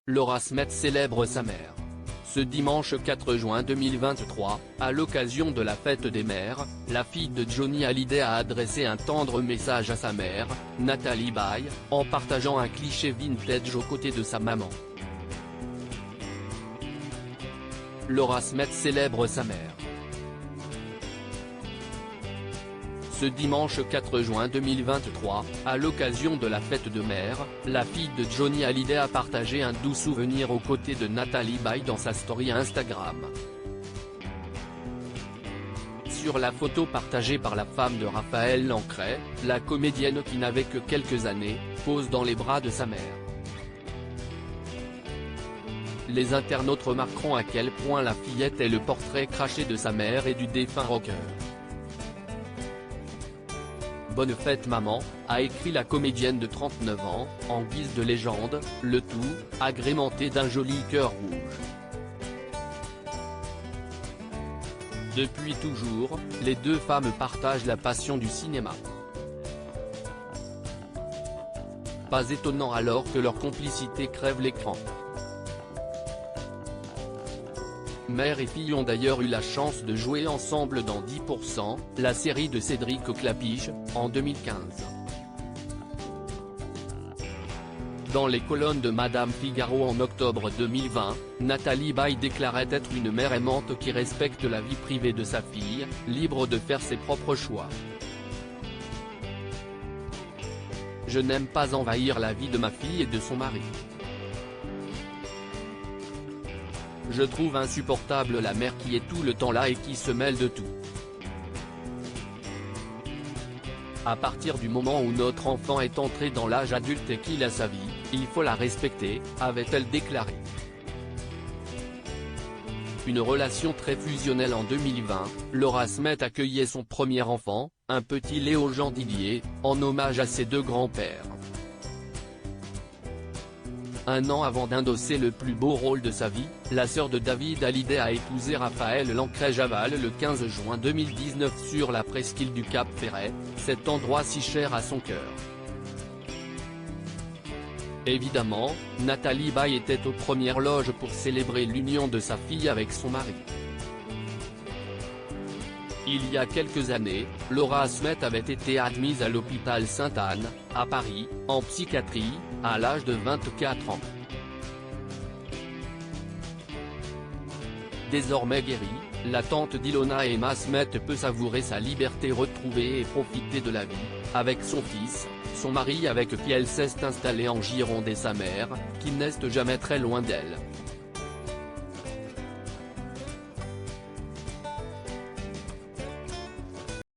Laura Smet célèbre sa mère. Ce dimanche 4 juin 2023, à l'occasion de la fête des mères, la fille de Johnny Hallyday a adressé un tendre message à sa mère, Natalie Baye, en partageant un cliché vintage aux côtés de sa maman. Laura Smet célèbre sa mère. Ce dimanche 4 juin 2023, à l'occasion de la fête de mère, la fille de Johnny Hallyday a partagé un doux souvenir aux côtés de Natalie Baye dans sa story Instagram. Sur la photo partagée par la femme de Raphaël Lancret, la comédienne qui n'avait que quelques années, pose dans les bras de sa mère. Les internautes remarqueront à quel point la fillette est le portrait craché de sa mère et du défunt rocker. Bonne fête maman, a écrit la comédienne de 39 ans, en guise de légende, le tout, agrémenté d'un joli cœur rouge. Depuis toujours, les deux femmes partagent la passion du cinéma. Pas étonnant alors que leur complicité crève l'écran. Mère et fille ont d'ailleurs eu la chance de jouer ensemble dans 10%, la série de Cédric Clapiche, en 2015. Dans les colonnes de Madame Figaro en octobre 2020, Natalie Baye déclarait être une mère aimante qui respecte la vie privée de sa fille, libre de faire ses propres choix. Je n'aime pas envahir la vie de ma fille et de son mari. Je trouve insupportable la mère qui est tout le temps là et qui se mêle de tout. À partir du moment où notre enfant est entré dans l'âge adulte et qu'il a sa vie, il faut la respecter, avait-elle déclaré. Une relation très fusionnelle en 2020, Laura Smet accueillait son premier enfant, un petit Léo Jean Didier, en hommage à ses deux grands-pères. Un an avant d'endosser le plus beau rôle de sa vie, la sœur de David Hallyday a épousé Raphaël Lancret-Javal le 15 juin 2019 sur la presqu'île du Cap Ferret, cet endroit si cher à son cœur. Évidemment, Natalie Baye était aux premières loges pour célébrer l'union de sa fille avec son mari. Il y a quelques années, Laura Smet avait été admise à l'hôpital Sainte-Anne, à Paris, en psychiatrie, à l'âge de 24 ans. Désormais guérie, la tante d'Ilona Emma Smet peut savourer sa liberté retrouvée et profiter de la vie, avec son fils, son mari avec qui elle s'est installée en Gironde et sa mère, qui n'est jamais très loin d'elle.